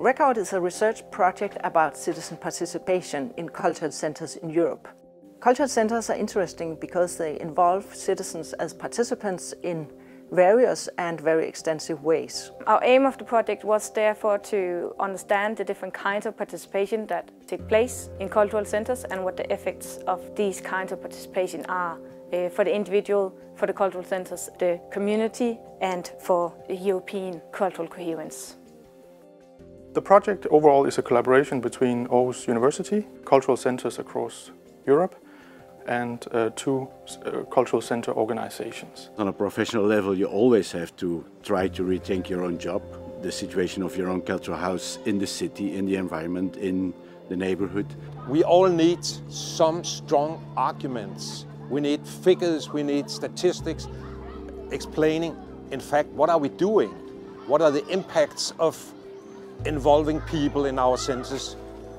RECcORD is a research project about citizen participation in cultural centers in Europe. Cultural centers are interesting because they involve citizens as participants in various and very extensive ways. Our aim of the project was therefore to understand the different kinds of participation that take place in cultural centers and what the effects of these kinds of participation are for the individual, for the cultural centers, the community, and for the European cultural coherence. The project overall is a collaboration between Aarhus University, cultural centers across Europe, and two cultural center organizations. On a professional level, you always have to try to rethink your own job, the situation of your own cultural house in the city, in the environment, in the neighborhood. We all need some strong arguments. We need figures, we need statistics explaining, in fact, what are we doing? What are the impacts of involving people in our centers?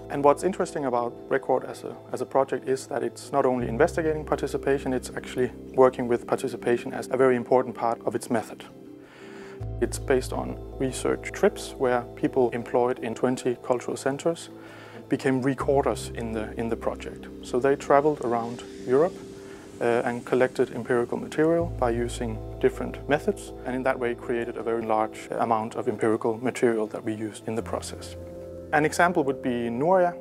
And what's interesting about RECcORD as a project is that it's not only investigating participation, it's actually working with participation as a very important part of its method. It's based on research trips where people employed in 20 cultural centers became recorders in the project. So they traveled around Europe and collected empirical material by using different methods, and in that way created a very large amount of empirical material that we used in the process. An example would be Nuria.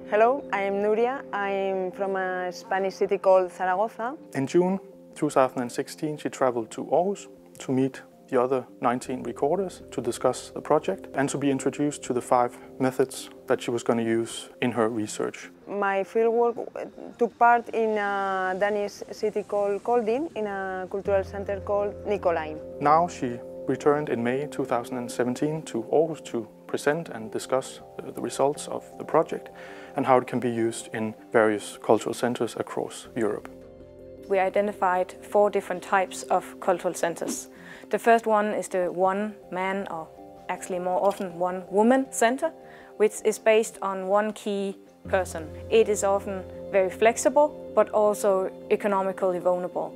Hello, I'm Nuria. I'm from a Spanish city called Zaragoza. In June 2016, she traveled to Aarhus to meet the other 19 recorders to discuss the project and to be introduced to the 5 methods that she was going to use in her research. My fieldwork took part in a Danish city called Kolding, in a cultural center called Nikolai. Now she returned in May 2017 to Aarhus to present and discuss the results of the project and how it can be used in various cultural centers across Europe. We identified 4 different types of cultural centers. The first one is the one-man, or actually more often one-woman center, which is based on one key person. It is often very flexible, but also economically vulnerable.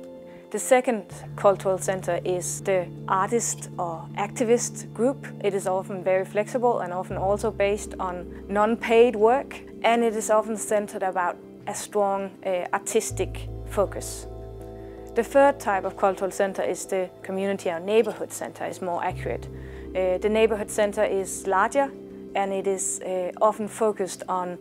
The second cultural center is the artist or activist group. It is often very flexible and often also based on non-paid work, and it is often centered about a strong artistic focus. The third type of cultural center is the community or neighborhood center, is more accurate. The neighborhood center is larger and it is often focused on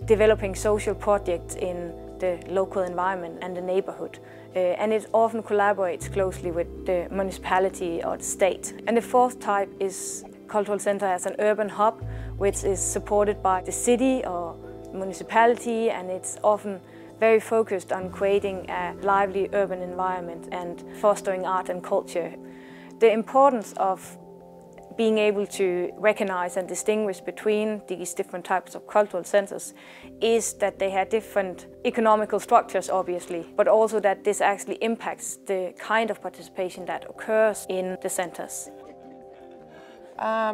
developing social projects in the local environment and the neighborhood. And it often collaborates closely with the municipality or the state. And the fourth type is cultural center as an urban hub, which is supported by the city or municipality, and it's often very focused on creating a lively urban environment and fostering art and culture. The importance of being able to recognize and distinguish between these different types of cultural centers is that they have different economical structures, obviously, but also that this actually impacts the kind of participation that occurs in the centers.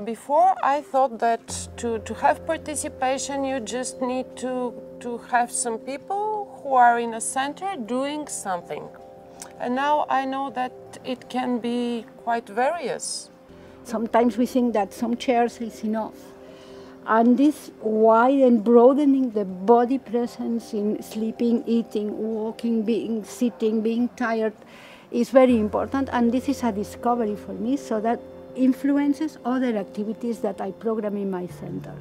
Before, I thought that to have participation you just need to have some people who are in a center doing something. And now I know that it can be quite various. Sometimes we think that some chairs is enough. And this wide and broadening the body presence in sleeping, eating, walking, being sitting, being tired is very important. And this is a discovery for me, so that influences other activities that I program in my center.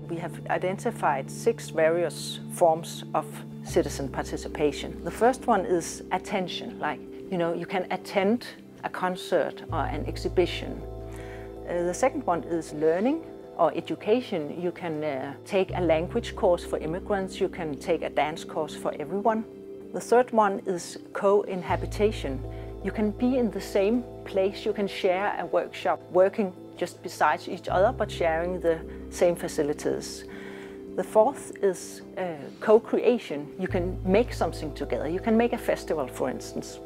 We have identified 6 various forms of citizen participation. The first one is attention, like, you can attend a concert or an exhibition. The second one is learning or education. You can take a language course for immigrants, you can take a dance course for everyone. The third one is co-inhabitation. You can be in the same place, you can share a workshop, working just besides each other, but sharing the same facilities. The fourth is co-creation. You can make something together. You can make a festival, for instance.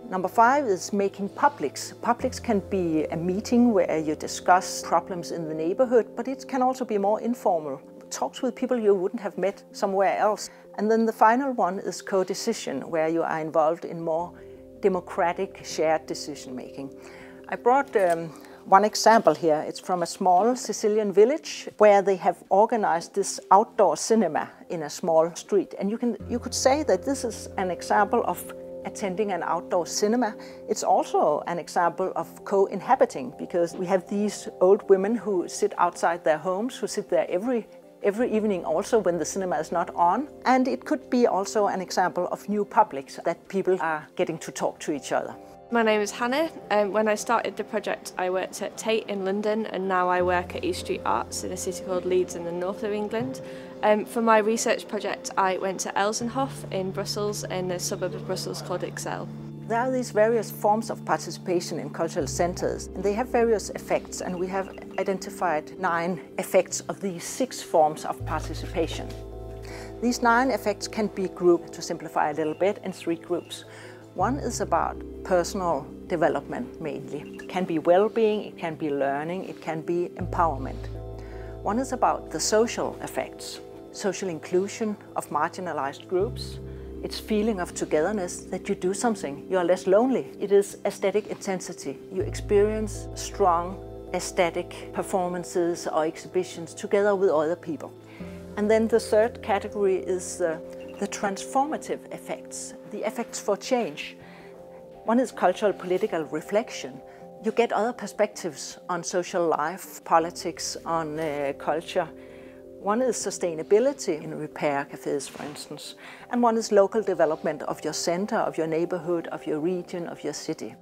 Number 5 is making publics. Publics can be a meeting where you discuss problems in the neighborhood, but it can also be more informal. Talks with people you wouldn't have met somewhere else. And then the final one is co-decision, where you are involved in more democratic shared decision-making. I brought one example here. It's from a small Sicilian village where they have organized this outdoor cinema in a small street. And you could say that this is an example of attending an outdoor cinema. It's also an example of co-inhabiting, because we have these old women who sit outside their homes, who sit there every evening also when the cinema is not on. And it could be also an example of new publics, that people are getting to talk to each other. My name is Hannah. When I started the project, I worked at Tate in London, and now I work at East Street Arts in a city called Leeds in the north of England. For my research project, I went to Reestorff in Brussels, in a suburb of Brussels called Excel. There are these various forms of participation in cultural centres, and they have various effects, and we have identified 9 effects of these 6 forms of participation. These 9 effects can be grouped, to simplify a little bit, in 3 groups. One is about personal development mainly. It can be well-being, it can be learning, it can be empowerment. One is about the social effects, social inclusion of marginalized groups. It's feeling of togetherness, that you do something, you are less lonely. It is aesthetic intensity. You experience strong aesthetic performances or exhibitions together with other people. And then the third category is the transformative effects, the effects for change. One is cultural political reflection. You get other perspectives on social life, politics, on culture. One is sustainability in repair cafes, for instance. And one is local development of your center, of your neighborhood, of your region, of your city.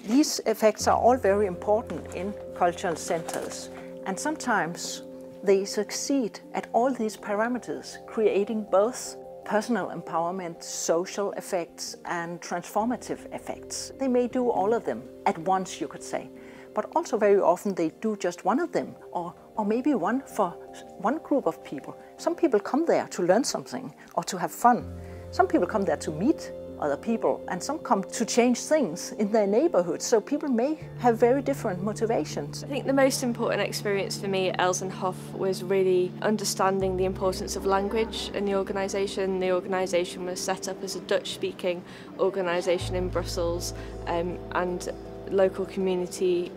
These effects are all very important in cultural centers. And sometimes they succeed at all these parameters, creating both personal empowerment, social effects, and transformative effects. They may do all of them at once, you could say, but also very often they do just one of them, or maybe one for one group of people. Some people come there to learn something or to have fun. Some people come there to meet other people, and some come to change things in their neighborhood. So people may have very different motivations. I think the most important experience for me at Reestorff was really understanding the importance of language in the organisation. The organisation was set up as a Dutch-speaking organisation in Brussels, and local community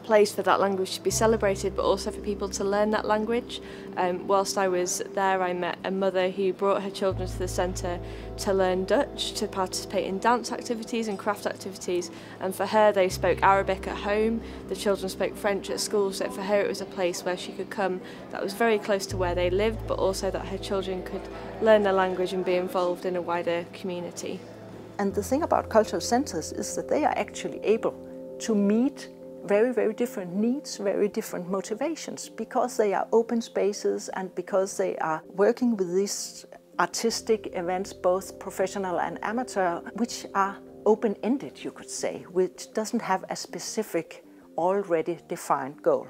place for that language to be celebrated, but also for people to learn that language. Whilst I was there, I met a mother who brought her children to the centre to learn Dutch, to participate in dance activities and craft activities, and for her they spoke Arabic at home, the children spoke French at school, so for her it was a place where she could come that was very close to where they lived, but also that her children could learn the language and be involved in a wider community. And the thing about cultural centres is that they are actually able to meet very, very different needs, very different motivations, because they are open spaces and because they are working with these artistic events, both professional and amateur, which are open-ended, you could say, which doesn't have a specific, already defined goal.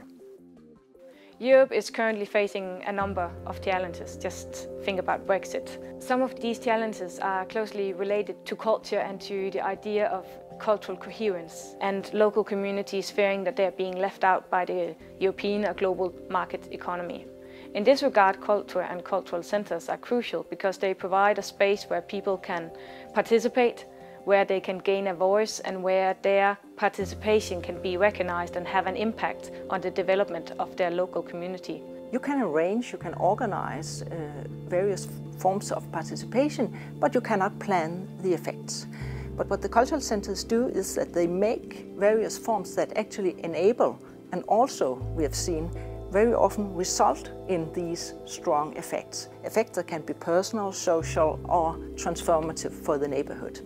Europe is currently facing a number of challenges. Just think about Brexit. Some of these challenges are closely related to culture and to the idea of cultural coherence, and local communities fearing that they are being left out by the European or global market economy. In this regard, culture and cultural centres are crucial because they provide a space where people can participate, where they can gain a voice, and where their participation can be recognized and have an impact on the development of their local community. You can arrange, you can organize various forms of participation, but you cannot plan the effects. But what the cultural centers do is that they make various forms that actually enable, and also we have seen very often result in these strong effects. Effects that can be personal, social, or transformative for the neighborhood.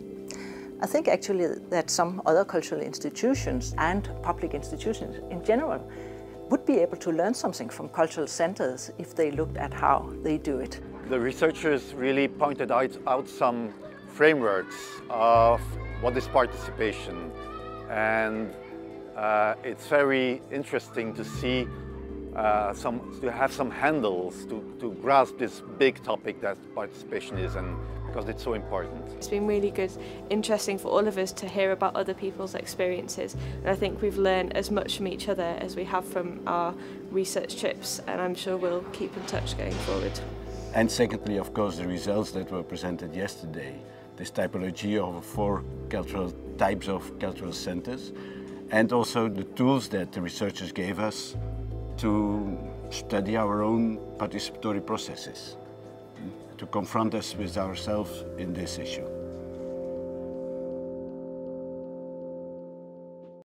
I think actually that some other cultural institutions and public institutions in general would be able to learn something from cultural centers if they looked at how they do it. The researchers really pointed out some frameworks of what is participation, and it's very interesting to see to have some handles to grasp this big topic that participation is, and because it's so important. It's been really good, interesting for all of us to hear about other people's experiences, and I think we've learned as much from each other as we have from our research trips, and I'm sure we'll keep in touch going forward. And secondly, of course, the results that were presented yesterday, this typology of 4 cultural types of cultural centers, and also the tools that the researchers gave us to study our own participatory processes, to confront us with ourselves in this issue.